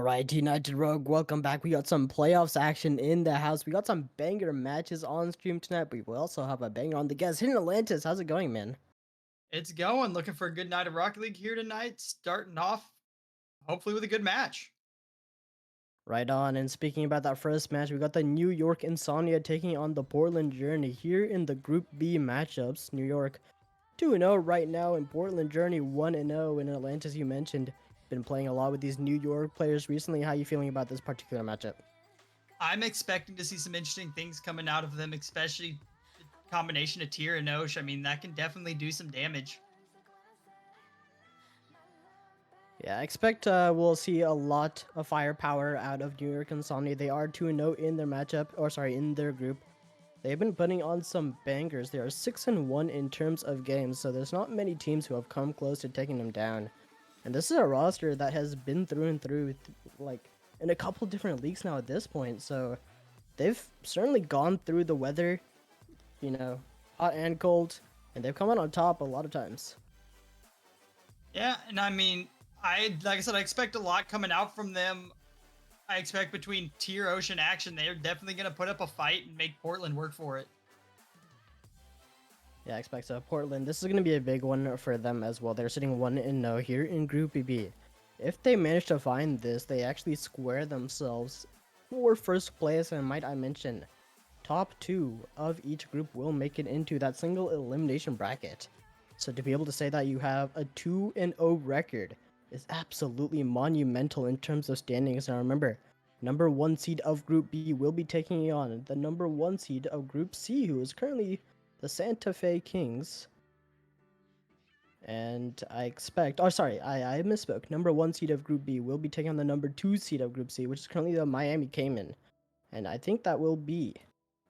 Alright, United Rogue, welcome back. We got some playoffs action in the house. We got some banger matches on stream tonight, but we also have a banger on the guest. Hidden Atlantis, how's it going, man? It's going. Looking for a good night of Rocket League here tonight. Starting off, hopefully, with a good match. Right on, and speaking about that first match, we got the New York Insomnia taking on the Portland Journey here in the Group B matchups. New York 2-0 right now, and Portland Journey 1-0. In Atlantis, you mentioned, been playing a lot with these New York players recently. How you feeling about this particular matchup? I'm expecting to see some interesting things coming out of them, especially the combination of Tyr and Osh. I mean, that can definitely do some damage. Yeah, I expect we'll see a lot of firepower out of New York Insomnia. They are 2-0 in their matchup, or sorry, in their group. They've been putting on some bangers. They are 6-1 in terms of games, so there's not many teams who have come close to taking them down. And this is a roster that has been through and through, like, in a couple different leagues now at this point. So they've certainly gone through the weather, you know, hot and cold, and they've come out on top a lot of times. Yeah, and I mean, like I said, I expect a lot coming out from them. I expect between Tyr, Osh, and Action, they're definitely going to put up a fight and make Portland work for it. Yeah, I expect so. Portland, this is going to be a big one for them as well. They're sitting 1-0 here in Group B. If they manage to find this, they actually square themselves for first place, and might I mention, top two of each group will make it into that single elimination bracket. So to be able to say that you have a 2-0 record is absolutely monumental in terms of standings. Now remember, number one seed of Group B will be taking on the number one seed of Group C, who is currently the Santa Fe Kings. And I expect, oh sorry, I misspoke. Number one seed of Group B will be taking on the number two seed of Group C, which is currently the Miami Cayman. And I think that will be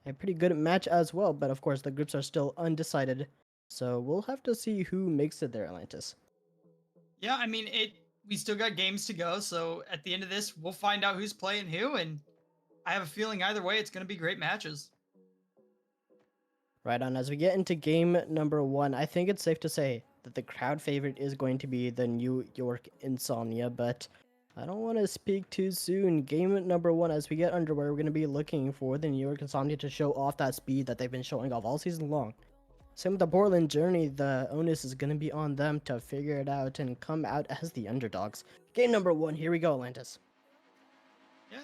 a pretty good match as well, but of course the groups are still undecided. So we'll have to see who makes it there, Atlantis. Yeah, I mean, we still got games to go, so at the end of this, we'll find out who's playing who, and I have a feeling either way, it's going to be great matches. Right on, as we get into game number one, I think it's safe to say that the crowd favorite is going to be the New York Insomnia, but I don't want to speak too soon. Game number one, as we get underway, we're going to be looking for the New York Insomnia to show off that speed that they've been showing off all season long. Same with the Portland Journey, the onus is going to be on them to figure it out and come out as the underdogs. Game number one, here we go, Atlantis. Yeah,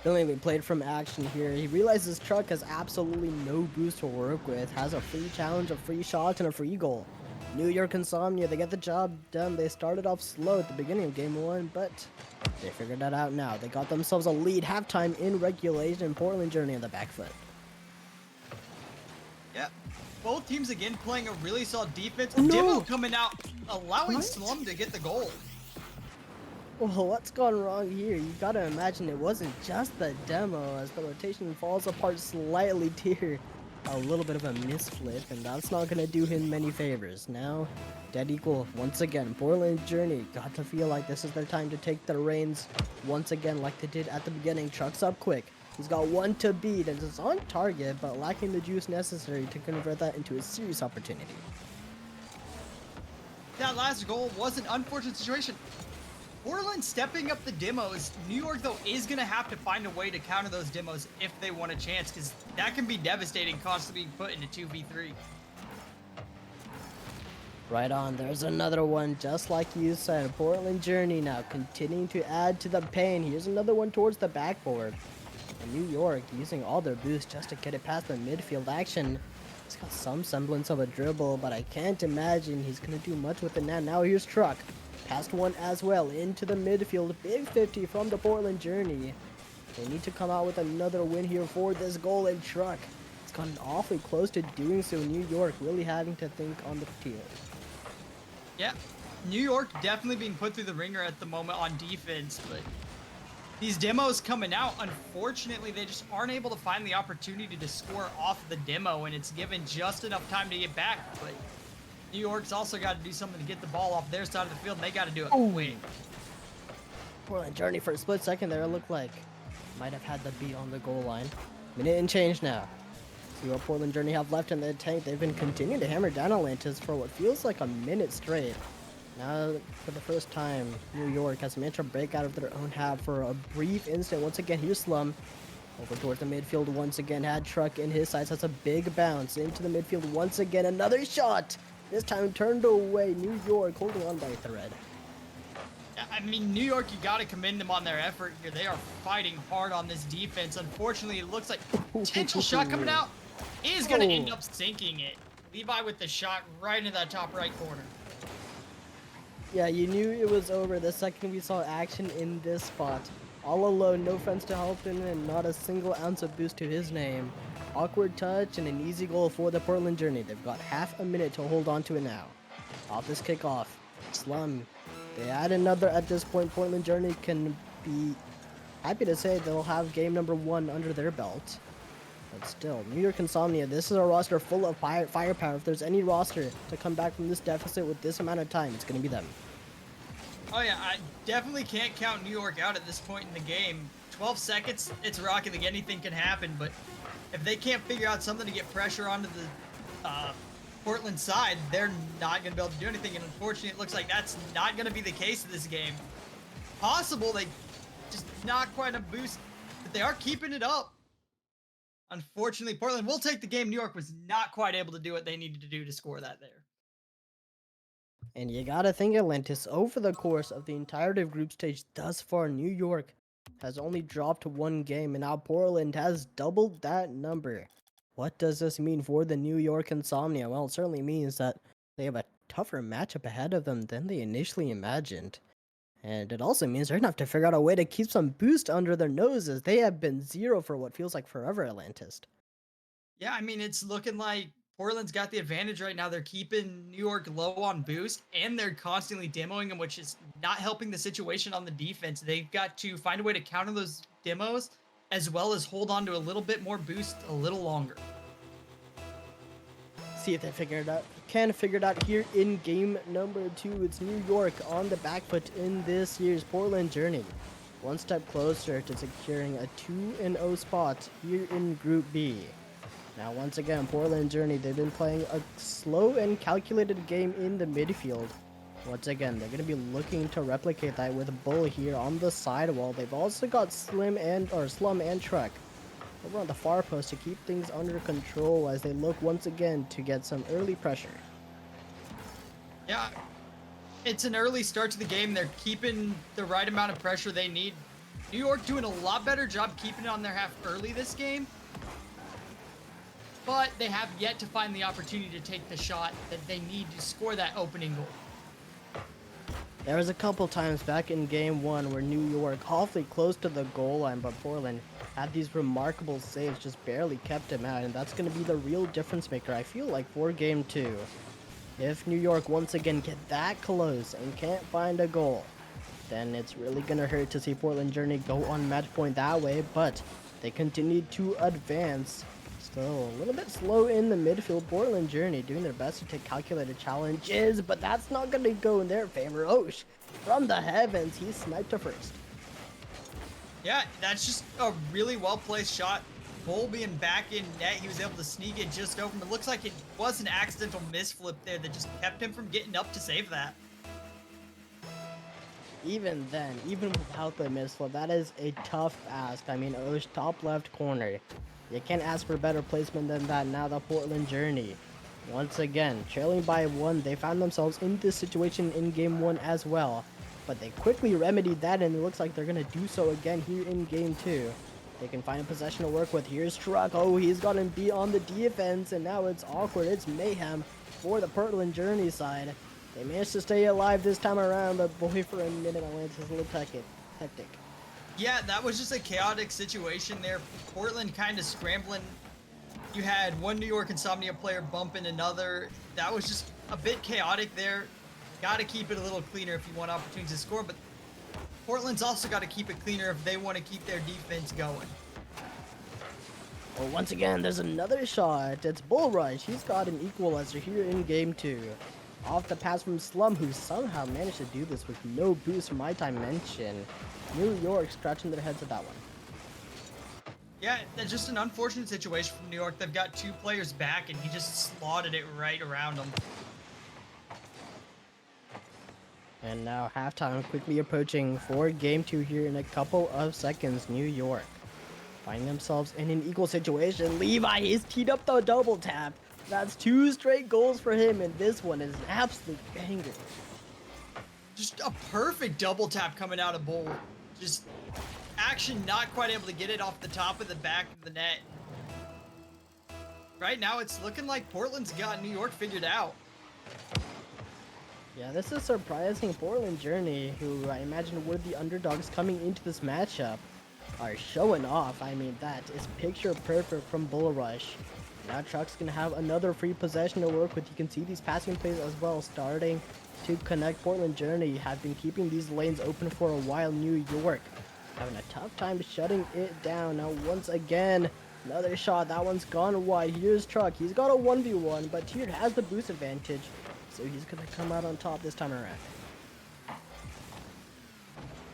Brilliantly played from action here. He realizes Truck has absolutely no boost to work with, has a free challenge, a free shot, and a free goal. New York Insomnia, they get the job done. They started off slow at the beginning of game one, but they figured that out now. They got themselves a lead halftime in regulation. Portland Journey on the back foot. Yeah, both teams again playing a really solid defense. Oh, Demo no! coming out, allowing What? Slum to get the goal. Well, what's gone wrong here? You gotta imagine it wasn't just the demo, as the rotation falls apart slightly here. A little bit of a misflip, and that's not gonna do him many favors. Now, dead equal once again. Portland Journey got to feel like this is their time to take the reins once again, like they did at the beginning. Trucks up quick. He's got one to beat, and it's on target, but lacking the juice necessary to convert that into a serious opportunity. That last goal was an unfortunate situation. Portland stepping up the demos. New York, though, is going to have to find a way to counter those demos if they want a chance, because that can be devastating, constantly being put into 2v3. Right on, there's another one, just like you said. Portland Journey now continuing to add to the pain. Here's another one towards the backboard. And New York using all their boosts just to get it past the midfield action. He's got some semblance of a dribble, but I can't imagine he's going to do much with it now. Now here's Truck. Past one as well, into the midfield. Big 50 from the Portland Journey. They need to come out with another win here for this goal, and Truck. It's gotten awfully close to doing so. New York really having to think on the field. Yeah, New York definitely being put through the ringer at the moment on defense, but these demos coming out, unfortunately, they just aren't able to find the opportunity to score off the demo, and it's given just enough time to get back, but New York's also got to do something to get the ball off their side of the field, and they got to do it quick. Portland Journey for a split second there, it looked like might have had the beat on the goal line. Minute and change now. See what Portland Journey have left in the tank. They've been continuing to hammer down Atlantis for what feels like a minute straight. Now, for the first time, New York has managed to break out of their own half for a brief instant. Once again, here's Slum. Over towards the midfield once again. Had Truck in his sights. That's a big bounce into the midfield once again. Another shot! This time turned away. New York holding on by a thread. I mean, New York, you got to commend them on their effort here. They are fighting hard on this defense. Unfortunately, it looks like potential shot coming out is going to end up sinking it. Levi with the shot right into that top right corner. Yeah, you knew it was over the second we saw action in this spot. All alone, no friends to help him, and not a single ounce of boost to his name. Awkward touch and an easy goal for the Portland Journey. They've got half a minute to hold on to it now. Off this kickoff, Slum. They add another at this point. Portland Journey can be happy to say they'll have game number 1 under their belt. But still, New York Insomnia, this is a roster full of firepower. If there's any roster to come back from this deficit with this amount of time, it's going to be them. Oh yeah, I definitely can't count New York out at this point in the game. 12 seconds, it's Rocket League, anything can happen, but if they can't figure out something to get pressure onto the Portland side, they're not going to be able to do anything, and unfortunately it looks like that's not going to be the case in this game. Possible, they just not quite a boost, but they are keeping it up. Unfortunately, Portland will take the game. New York was not quite able to do what they needed to do to score that there. And you gotta think, Atlantis, over the course of the entirety of group stage thus far, New York has only dropped 1 game, and now Portland has doubled that number. What does this mean for the New York Insomnia? Well, it certainly means that they have a tougher matchup ahead of them than they initially imagined. And it also means they're gonna have to figure out a way to keep some boost under their noses. They have been 0 for what feels like forever, Atlantis. Yeah, I mean, it's looking like Portland's got the advantage right now. They're keeping New York low on boost, and they're constantly demoing them, which is not helping the situation on the defense. They've got to find a way to counter those demos, as well as hold on to a little bit more boost a little longer. See if they figure it out. Can figure it out here in game number 2. It's New York on the back foot in this year's Portland Journey. One step closer to securing a 2-0 spot here in Group B. Now, once again, Portland Journey, they've been playing a slow and calculated game in the midfield. Once again, they're going to be looking to replicate that with Bull here on the sidewall. They've also got Slum and Truck over on the far post to keep things under control as they look once again to get some early pressure. Yeah, it's an early start to the game. They're keeping the right amount of pressure they need. New York doing a lot better job keeping it on their half early this game, but they have yet to find the opportunity to take the shot that they need to score that opening goal. There was a couple times back in game one where New York awfully close to the goal line, but Portland had these remarkable saves, just barely kept him out, and that's going to be the real difference maker, I feel like, for game two. If New York once again get that close and can't find a goal, then it's really going to hurt to see Portland Journey go on match point that way, but they continued to advance. Still a little bit slow in the midfield. Portland Journey doing their best to take calculated challenges, but that's not going to go in their favor. Osh, from the heavens, he sniped to first. Yeah, that's just a really well-placed shot. Bull being back in net, he was able to sneak it just over him. It looks like it was an accidental misflip there that just kept him from getting up to save that. Even then, even without the misflip, that is a tough ask. I mean, Osh, top left corner. You can't ask for better placement than that. Now the Portland Journey, once again, trailing by one. They found themselves in this situation in game one as well, but they quickly remedied that, and it looks like they're going to do so again here in game two. They can find a possession to work with. Here's Truck. Oh, he's got him beat on the defense, and now it's awkward. It's mayhem for the Portland Journey side. They managed to stay alive this time around, but boy, for a minute, Atlantis is a little hectic. Yeah, that was just a chaotic situation there. Portland kind of scrambling. You had one New York Insomnia player bumping another. That was just a bit chaotic there. Got to keep it a little cleaner if you want opportunities to score, but Portland's also got to keep it cleaner if they want to keep their defense going. Well, once again, there's another shot. It's Bull Rush. He's got an equalizer here in game two. Off the pass from Slum, who somehow managed to do this with no boost, might I mention. New York scratching their heads at that one. Yeah, that's just an unfortunate situation from New York. They've got two players back, and he just slotted it right around them. And now halftime quickly approaching for game two here in a couple of seconds. New York finding themselves in an equal situation. Levi is teed up the double tap. That's 2 straight goals for him, and this one is an absolute banger. Just a perfect double tap coming out of Bull. Just Action not quite able to get it off the top of the back of the net. Right now, it's looking like Portland's got New York figured out. Yeah, this is surprising. Portland Journey, who I imagine were the underdogs coming into this matchup, are showing off. I mean, that is picture perfect from Bull Rush. Now Truck's gonna have another free possession to work with. You can see these passing plays as well starting to connect. Portland Journey have been keeping these lanes open for a while. New York having a tough time shutting it down. Now once again, another shot. That one's gone wide. Here's Truck. He's got a 1v1, but Tiered has the boost advantage, so he's gonna come out on top this time around.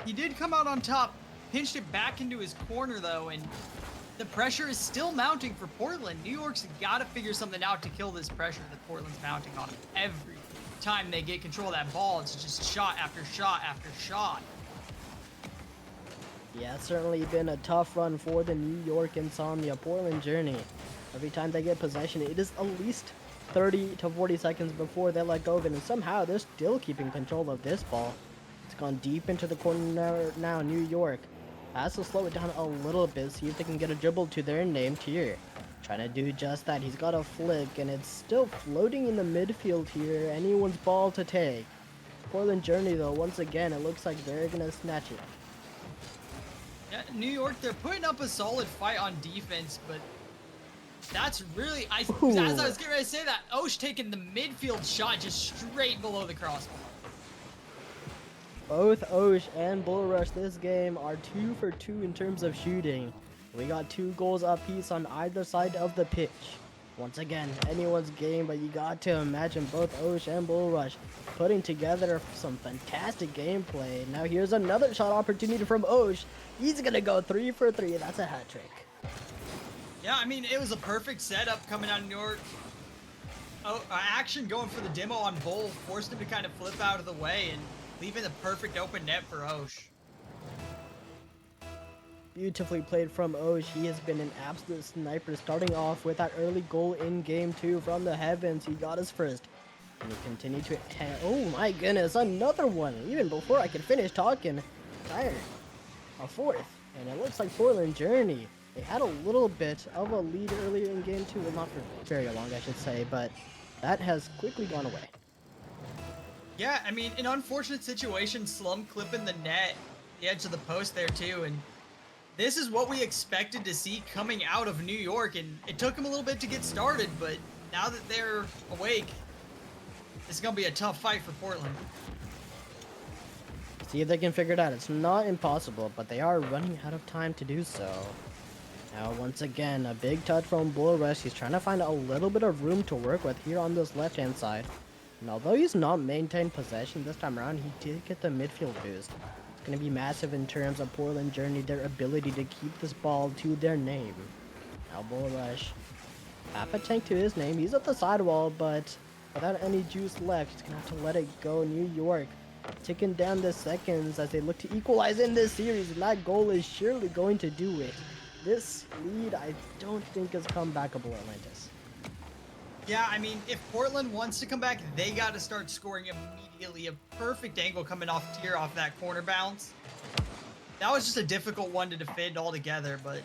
He did come out on top, pinched it back into his corner though, and the pressure is still mounting for Portland. New York's got to figure something out to kill this pressure that Portland's mounting on them. Every time they get control of that ball, it's just shot after shot after shot. Yeah, it's certainly been a tough run for the New York Insomnia. Portland Journey, every time they get possession, it is at least 30 to 40 seconds before they let go of it, and somehow they're still keeping control of this ball. It's gone deep into the corner now. New York has to slow it down a little bit, see if they can get a dribble to their name. Tier trying to do just that. He's got a flick, and it's still floating in the midfield here. Anyone's ball to take. Portland Journey, though, once again, it looks like they're gonna snatch it. Yeah, New York, they're putting up a solid fight on defense, but that's really, as I was getting ready to say that, Osh taking the midfield shot just straight below the crossbar. Both Osh and Bull Rush this game are 2 for 2 in terms of shooting. We got 2 goals apiece on either side of the pitch. Once again, anyone's game, but you got to imagine both Osh and Bull Rush putting together some fantastic gameplay. Now here's another shot opportunity from Osh. He's gonna go 3 for 3. That's a hat trick. Yeah, I mean, it was a perfect setup coming out of New York. Action going for the demo on Bull forced him to kind of flip out of the way and leaving the perfect open net for Osh. Beautifully played from Osh. He has been an absolute sniper, starting off with that early goal in game 2 from the heavens. He got his first. And he continued to... Oh my goodness, another one. Even before I could finish talking. Tired. a fourth. And it looks like Portland Journey. They had a little bit of a lead earlier in game two. Well, not for very long, I should say, but that has quickly gone away. Yeah, I mean, an unfortunate situation, Slum clipping the net, the edge of the post there too, and this is what we expected to see coming out of New York, and it took them a little bit to get started, but now that they're awake, it's gonna be a tough fight for Portland. See if they can figure it out. It's not impossible, but they are running out of time to do so. Now, once again, a big touch from Bull Rush. He's trying to find a little bit of room to work with here on this left-hand side. And although he's not maintained possession this time around, he did get the midfield boost. It's going to be massive in terms of Portland Journey, their ability to keep this ball to their name. Now, Bull Rush, half a tank to his name. He's at the sidewall, but without any juice left, he's going to have to let it go. New York ticking down the seconds as they look to equalize in this series, and that goal is surely going to do it. This lead, I don't think is comebackable, Atlantis. Yeah, I mean, if Portland wants to come back, they got to start scoring immediately. A perfect angle coming off tier off that corner bounce. That was just a difficult one to defend altogether, but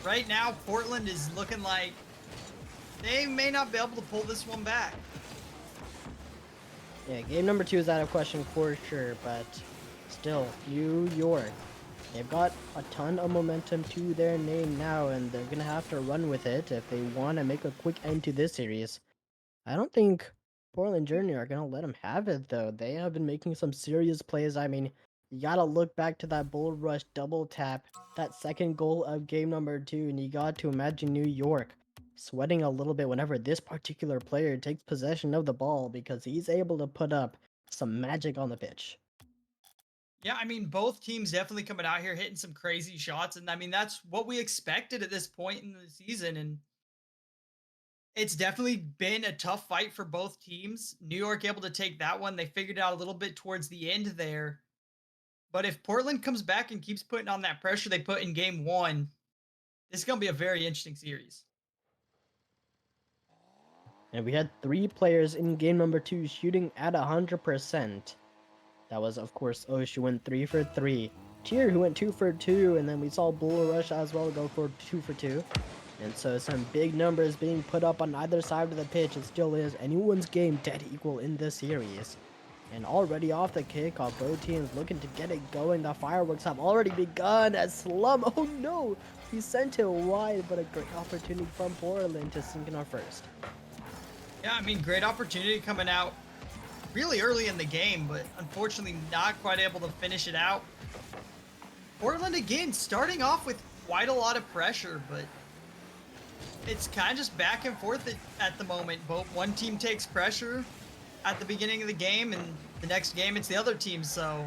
right now, Portland is looking like they may not be able to pull this one back. Yeah, game number 2 is out of question for sure, but still, New York. They've got a ton of momentum to their name now, and they're going to have to run with it if they want to make a quick end to this series. I don't think Portland Journey are going to let them have it, though. They have been making some serious plays. I mean, you got to look back to that Bull Rush double tap, that second goal of game number 2, and you got to imagine New York sweating a little bit whenever this particular player takes possession of the ball because he's able to put up some magic on the pitch. Yeah, I mean, both teams definitely coming out here hitting some crazy shots, and I mean, that's what we expected at this point in the season, and it's definitely been a tough fight for both teams. New York able to take that one. They figured out a little bit towards the end there. But if Portland comes back and keeps putting on that pressure they put in game one, this is going to be a very interesting series. And we had 3 players in game number 2 shooting at 100%. That was, of course, Osh, who went 3 for 3. Tier, who went 2 for 2, and then we saw Bull Rush as well go for 2 for 2. And so some big numbers being put up on either side of the pitch. It still is anyone's game dead equal in this series. And already off the kickoff, both teams looking to get it going. The fireworks have already begun as Slum, oh no, he sent it wide, but a great opportunity from Portland to sink in our first. Yeah, I mean, great opportunity coming out really early in the game, but unfortunately not quite able to finish it out. Portland again starting off with quite a lot of pressure, but it's kind of just back and forth at the moment. Both one team takes pressure at the beginning of the game, and the next game it's the other team, so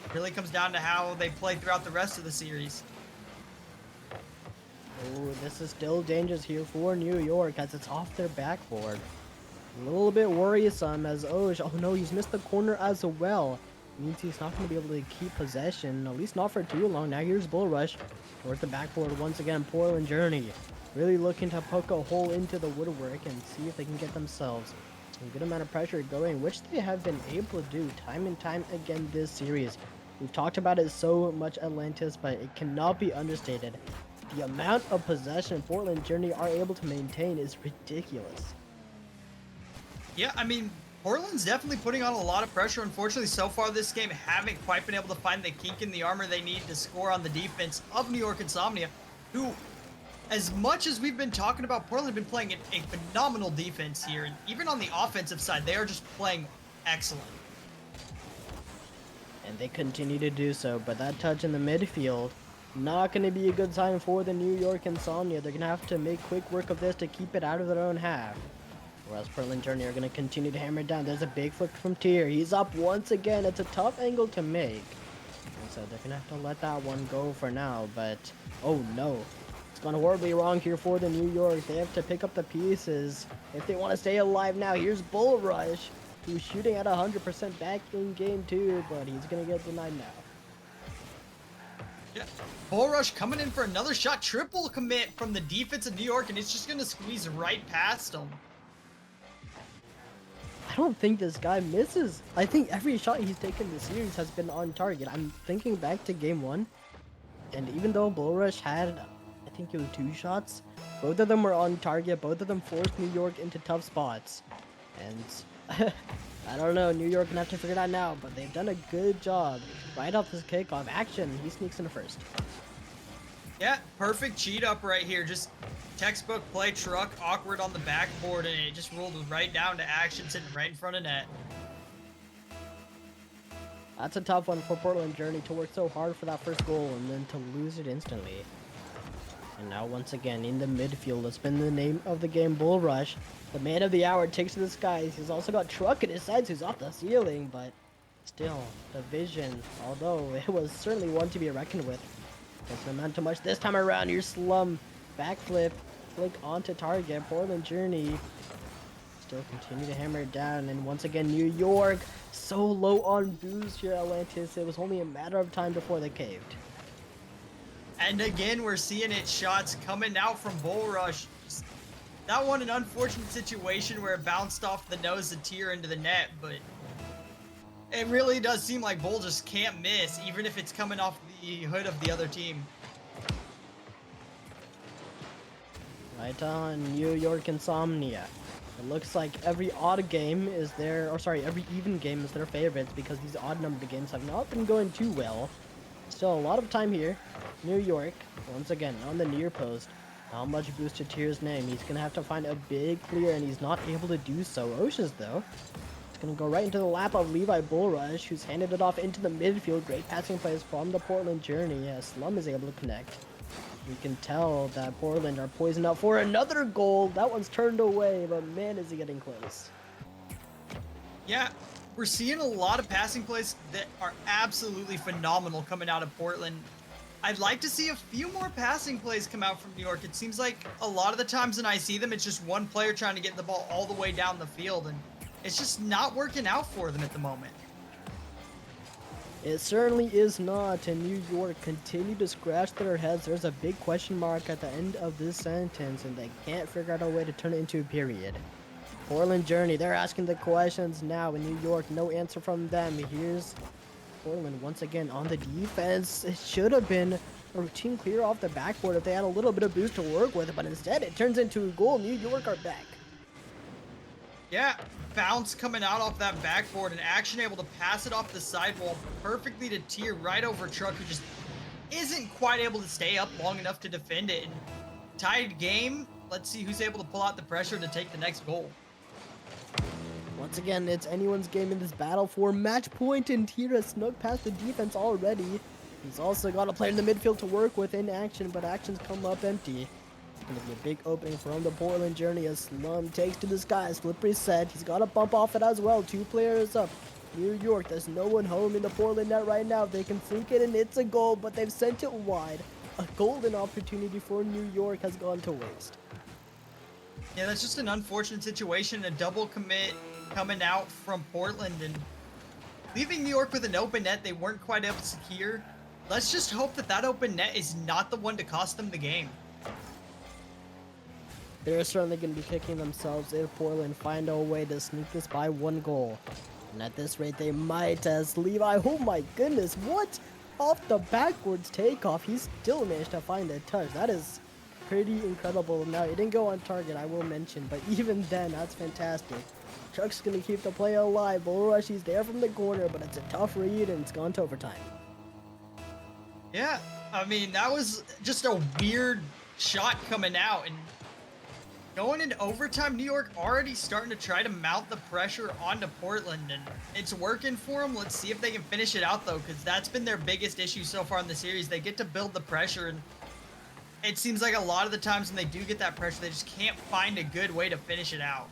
it really comes down to how they play throughout the rest of the series. Oh, this is still dangerous here for New York as it's off their backboard. A little bit worrisome as oh no, he's missed the corner as well. Means he's not going to be able to keep possession, at least not for too long. Now here's Bull Rush towards the backboard once again. Portland Journey really looking to poke a hole into the woodwork and see if they can get themselves a good amount of pressure going, which they have been able to do time and time again this series. We've talked about it so much, Atlantis, but it cannot be understated. The amount of possession Portland Journey are able to maintain is ridiculous. Yeah, I mean, Portland's definitely putting on a lot of pressure. Unfortunately, so far this game, haven't quite been able to find the kink in the armor they need to score on the defense of New York Insomnia, who, as much as we've been talking about, Portland have been playing a phenomenal defense here. And even on the offensive side, they are just playing excellent. And they continue to do so, but that touch in the midfield, not going to be a good sign for the New York Insomnia. They're going to have to make quick work of this to keep it out of their own half. Whereas Portland Journey are going to continue to hammer it down. There's a big flick from Tier. He's up once again. It's a tough angle to make. And so they're going to have to let that one go for now. But, oh no. It's gone horribly wrong here for the New York. They have to pick up the pieces if they want to stay alive now. Here's Bull Rush, who's shooting at 100% back in game 2, but he's going to get denied now. Yeah, Bull Rush coming in for another shot. Triple commit from the defense of New York, and it's just going to squeeze right past him. I don't think this guy misses. I think every shot he's taken this series has been on target. I'm thinking back to game 1. And even though Bull Rush had, I think it was 2 shots, both of them were on target. Both of them forced New York into tough spots. And I don't know, New York gonna have to figure it out now, but they've done a good job. Right off this kickoff, Action, he sneaks in first. Yeah, perfect cheat up right here. Just textbook play truck, awkward on the backboard, and it just rolled right down to Action sitting right in front of net. That's a tough one for Portland Journey to work so hard for that first goal and then to lose it instantly. And now once again in the midfield, it's been the name of the game, Bull Rush. The man of the hour takes to the skies. He's also got Truck at his sides who's off the ceiling, but still, the vision, although it was certainly one to be reckoned with, doesn't amount to much this time around. Your slum backflip, flick onto target. Portland Journey still continue to hammer it down, and once again New York so low on boost here, Atlantis. It was only a matter of time before they caved. And again, we're seeing it shots coming out from Bull Rush. That one an unfortunate situation where it bounced off the nose of Tier into the net, but it really does seem like Bull just can't miss, even if it's coming off the hood of the other team. Right on, New York Insomnia. It looks like every odd game is their, or sorry, every even game is their favorites because these odd numbered games have not been going too well. Still a lot of time here. New York, once again, on the near post. Not much boost to Tier's name. He's going to have to find a big clear, and he's not able to do so. Osh's, though, it's going to go right into the lap of Levi Bullrush, who's handed it off into the midfield. Great passing plays from the Portland Journey as Slum is able to connect. You can tell that Portland are poisoned up for another goal. That one's turned away, but man, is he getting close. Yeah, we're seeing a lot of passing plays that are absolutely phenomenal coming out of Portland. I'd like to see a few more passing plays come out from New York. It seems like a lot of the times when I see them, it's just one player trying to get the ball all the way down the field, and it's just not working out for them at the moment. It certainly is not, and New York continue to scratch their heads. There's a big question mark at the end of this sentence, and they can't figure out a way to turn it into a period. Portland Journey, they're asking the questions now. In New York, no answer from them. Here's Portland once again on the defense. It should have been a routine clear off the backboard if they had a little bit of boost to work with, but instead it turns into a goal. New York are back. Yeah, bounce coming out off that backboard and Action able to pass it off the sidewall perfectly to Tier right over Truck, who just isn't quite able to stay up long enough to defend it. And tied game, let's see who's able to pull out the pressure to take the next goal. Once again, it's anyone's game in this battle for match point, and Tier has snuck past the defense already. He's also got a player in the midfield to work with in Action, but Action's come up empty. It's going to be a big opening from the Portland Journey as Slum takes to the skies. Slippery set. He's got to bump off it as well. 2 players up. New York, there's no one home in the Portland net right now. They can sink it, and it's a goal, but they've sent it wide. A golden opportunity for New York has gone to waste. Yeah, that's just an unfortunate situation. A double commit coming out from Portland and leaving New York with an open net they weren't quite able to secure. Let's just hope that that open net is not the one to cost them the game. They're certainly going to be kicking themselves if Portland find a way to sneak this by 1 goal. And at this rate, they might, as Levi, oh my goodness, what? Off the backwards takeoff, he still managed to find a touch. That is pretty incredible. Now, it didn't go on target, I will mention, but even then, that's fantastic. Chuck's going to keep the play alive. Bullrush, he's there from the corner, but it's a tough read, and it's gone to overtime. Yeah, I mean, that was just a weird shot coming out, and going into overtime, New York already starting to try to mount the pressure onto Portland, and it's working for them. Let's see if they can finish it out, though, because that's been their biggest issue so far in the series. They get to build the pressure, and it seems like a lot of the times when they do get that pressure, they just can't find a good way to finish it out.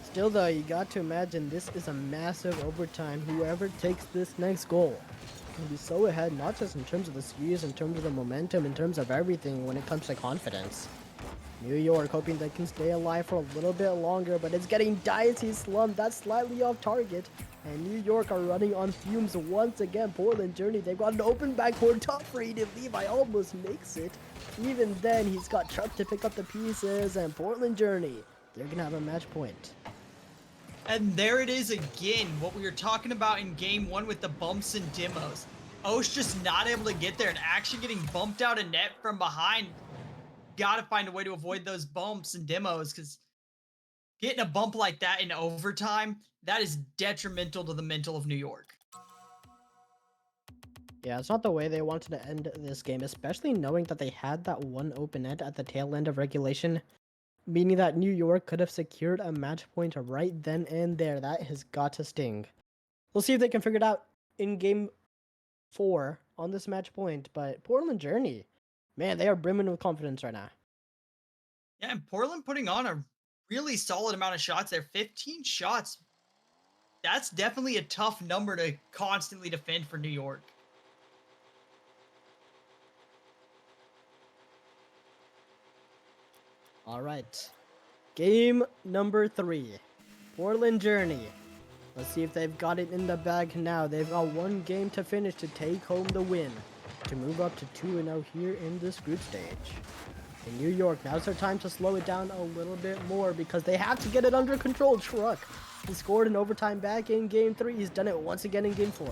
Still, though, you got to imagine this is a massive overtime. Whoever takes this next goal can be so ahead, not just in terms of the series, in terms of the momentum, in terms of everything when it comes to confidence. New York hoping they can stay alive for a little bit longer, but it's getting dicey. Slum, that's slightly off target. And New York are running on fumes once again. Portland Journey, they've got an open backboard. Tough read if Levi almost makes it. Even then, he's got Chuck to pick up the pieces. And Portland Journey, they're going to have a match point. And there it is again, what we were talking about in game 1 with the bumps and demos. Osh just not able to get there and actually getting bumped out of net from behind. Got to find a way to avoid those bumps and demos because getting a bump like that in overtime, that is detrimental to the mental of New York. Yeah, it's not the way they wanted to end this game, especially knowing that they had that one open net at the tail end of regulation, meaning that New York could have secured a match point right then and there. That has got to sting. We'll see if they can figure it out in game 4 on this match point, but Portland Journey, man, they are brimming with confidence right now. Yeah, and Portland putting on a really solid amount of shots there. 15 shots. That's definitely a tough number to constantly defend for New York. All right. Game number 3. Portland Journey. Let's see if they've got it in the bag now. They've got one game to finish to take home the win, to move up to 2-0 here in this group stage. In New York, now's their time to slow it down a little bit more because they have to get it under control. Truck, he scored an overtime back in game 3. He's done it once again in game 4.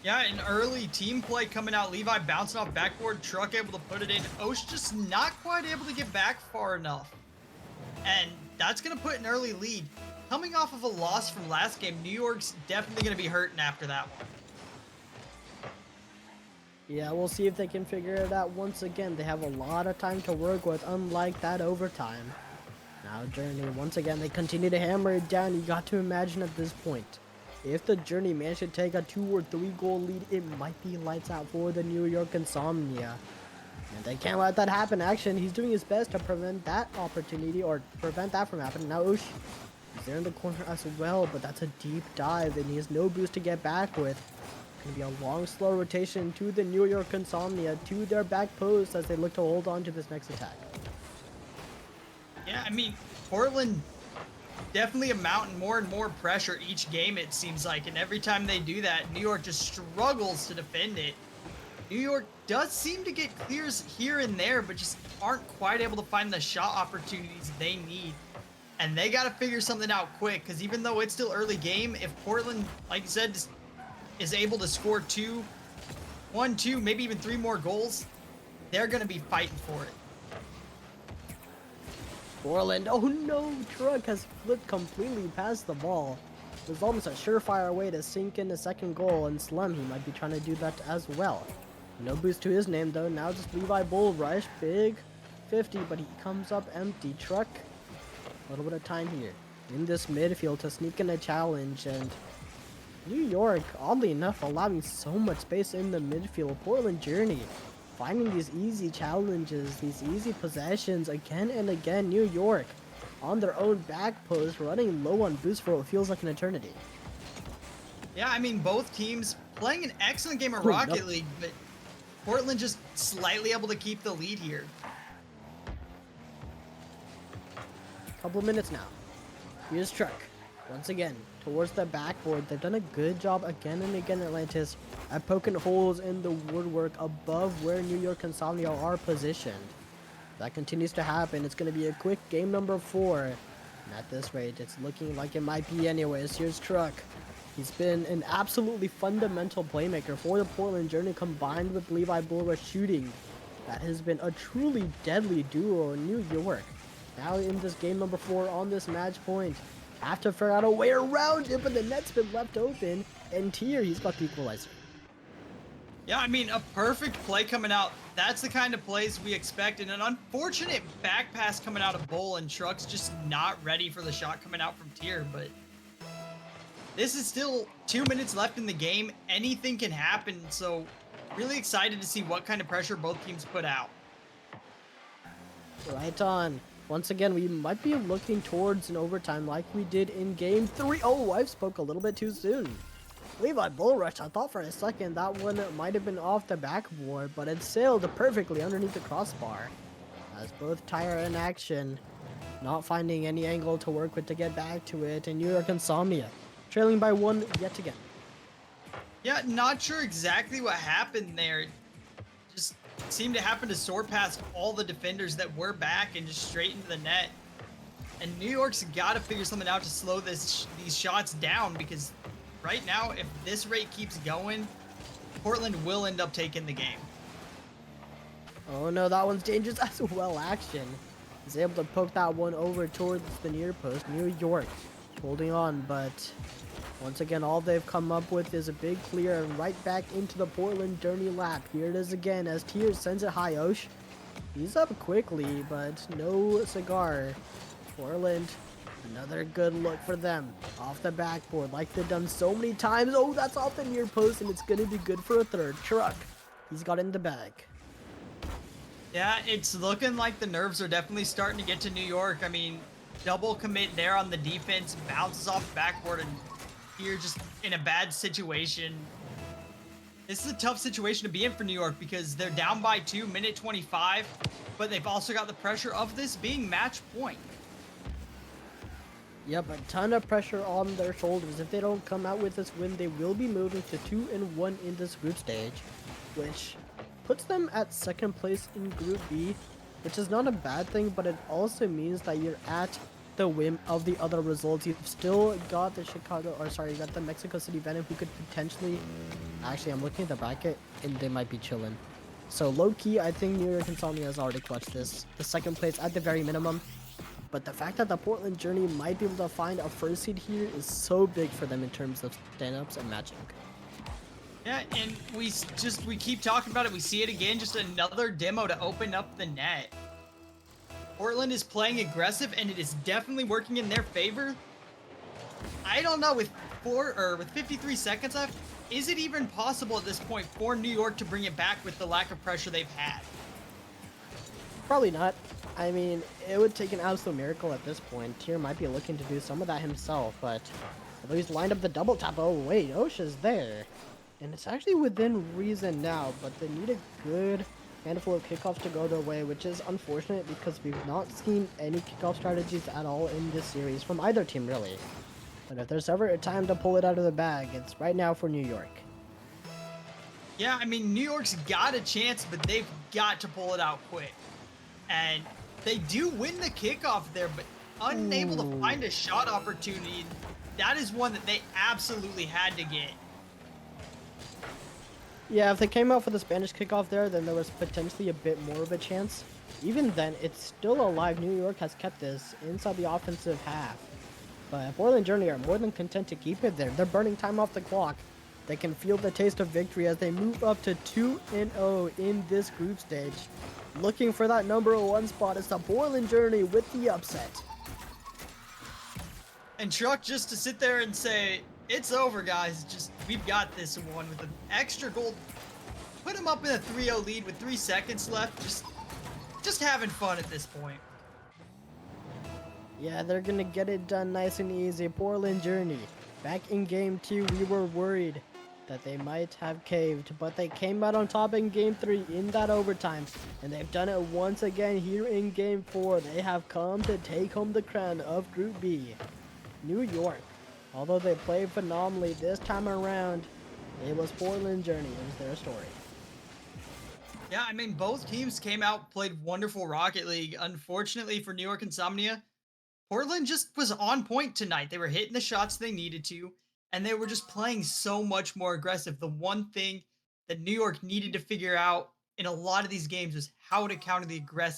Yeah, an early team play coming out. Levi bouncing off backboard. Truck able to put it in. Osh just not quite able to get back far enough. And that's going to put an early lead. Coming off of a loss from last game, New York's definitely going to be hurting after that one. Yeah, we'll see if they can figure it out once again. They have a lot of time to work with, unlike that overtime. Now Journey, once again, they continue to hammer it down. You got to imagine at this point, if the Journey managed to take a 2 or 3 goal lead, it might be lights out for the New York Insomnia. And they can't let that happen. Actually, he's doing his best to prevent that opportunity, or prevent that from happening. Now Osh, he's there in the corner as well, but that's a deep dive, and he has no boost to get back with. Gonna be a long, slow rotation to the New York Insomnia, to their back post as they look to hold on to this next attack. Yeah, I mean, Portland definitely mounting more and more pressure each game, it seems like. And every time they do that, New York just struggles to defend it. New York does seem to get clears here and there, but just aren't quite able to find the shot opportunities they need. And they got to figure something out quick, because even though it's still early game, if Portland, like you said, is able to score 1, 2, maybe even 3 more goals, they're going to be fighting for it. Portland, oh no, Truck has flipped completely past the ball. It was almost a surefire way to sink in the second goal, and Slum, he might be trying to do that as well. No boost to his name though, now just Levi Bull Rush, big 50, but he comes up empty. Truck, a little bit of time here in this midfield to sneak in a challenge, and New York, oddly enough, allowing so much space in the midfield. Portland Journey finding these easy challenges, these easy possessions again and again. New York on their own back post, running low on boost for what feels like an eternity. Yeah, I mean, both teams playing an excellent game of Rocket League, but Portland just slightly able to keep the lead here. Couple minutes now. Here's Truck. Once again, towards the backboard. They've done a good job again and again, Atlantis, at poking holes in the woodwork above where New York Insomnia are positioned. That continues to happen. It's going to be a quick game number 4. And at this rate, it's looking like it might be anyways. Here's Truck. He's been an absolutely fundamental playmaker for the Portland Journey, combined with Levi Bulrush shooting. That has been a truly deadly duo in New York. Now in this game number 4 on this match point. Have to figure out a way around it, but the net's been left open, and Tier, he's got the equalizer. Yeah, I mean, a perfect play coming out. That's the kind of plays we expect, and an unfortunate back pass coming out of Bull, and Truck's just not ready for the shot coming out from Tier, but this is still 2 minutes left in the game. Anything can happen, so really excited to see what kind of pressure both teams put out. Right on. Once again, we might be looking towards an overtime like we did in game 3. Oh, I spoke a little bit too soon. Levi Bullrush, I thought for a second that one might have been off the backboard, but it sailed perfectly underneath the crossbar. As both Tyre in action, not finding any angle to work with to get back to it, and New York Insomnia trailing by 1 yet again. Yeah, not sure exactly what happened there. Just seemed to happen to soar past all the defenders that were back and just straight into the net. And New York's got to figure something out to slow these shots down, because right now, if this rate keeps going, Portland will end up taking the game. Oh no, that one's dangerous as well. Action. He's able to poke that one over towards the near post. New York holding on, but once again, all they've come up with is a big clear and right back into the Portland Journey lap. Here it is again as Tier sends it high. Osh. He's up quickly, but no cigar. Portland, another good look for them. Off the backboard like they've done so many times. Oh, that's off the near post, and it's going to be good for a third. Truck. He's got it in the bag. Yeah, it's looking like the nerves are definitely starting to get to New York. I mean, double commit there on the defense, bounces off the backboard, and you're just in a bad situation. This is a tough situation to be in for New York because they're down by 2, minute 25, but they've also got the pressure of this being match point. Yep, a ton of pressure on their shoulders. If they don't come out with this win, they will be moving to 2-1 in this group stage, which puts them at second place in Group B, which is not a bad thing, but it also means that you're at the whim of the other results. You've still got the you got the Mexico City Venom who could potentially, actually I'm looking at the bracket and they might be chilling. So low key, I think New York Insomnia has already clutched this. The second place at the very minimum. But the fact that the Portland Journey might be able to find a first seed here is so big for them in terms of stand-ups and matching. Yeah, and we keep talking about it. We see it again, just another demo to open up the net. Portland is playing aggressive, and it is definitely working in their favor. I don't know, with 53 seconds left, is it even possible at this point for New York to bring it back with the lack of pressure they've had? Probably not. I mean, it would take an absolute miracle at this point. Tier might be looking to do some of that himself, but although he's lined up the double tap, oh wait, Osha's there. And it's actually within reason now, but they need a good handful of kickoffs to go their way, which is unfortunate because we've not seen any kickoff strategies at all in this series from either team, really. But if there's ever a time to pull it out of the bag, it's right now for New York. Yeah, I mean, New York's got a chance, but they've got to pull it out quick. And they do win the kickoff there, but unable to find a shot opportunity. That is one that they absolutely had to get. Yeah, if they came out for the Spanish kickoff there, then there was potentially a bit more of a chance. Even then, it's still alive. New York has kept this inside the offensive half. But Portland Journey are more than content to keep it there. They're burning time off the clock. They can feel the taste of victory as they move up to 2-0 in this group stage. Looking for that number 1 spot is the Portland Journey with the upset. And Truck just to sit there and say, it's over, guys. Just, we've got this one with an extra goal. Put him up in a 3-0 lead with 3 seconds left. Just having fun at this point. Yeah, they're gonna get it done nice and easy. Portland Journey. Back in game 2, we were worried that they might have caved, but they came out on top in game 3 in that overtime, and they've done it once again here in game 4. They have come to take home the crown of Group B. New York, although they played phenomenally this time around, it was Portland Journey. It was their story. Yeah, I mean, both teams came out, played wonderful Rocket League. Unfortunately for New York Insomnia, Portland just was on point tonight. They were hitting the shots they needed to, and they were just playing so much more aggressive. The one thing that New York needed to figure out in a lot of these games was how to counter the aggressive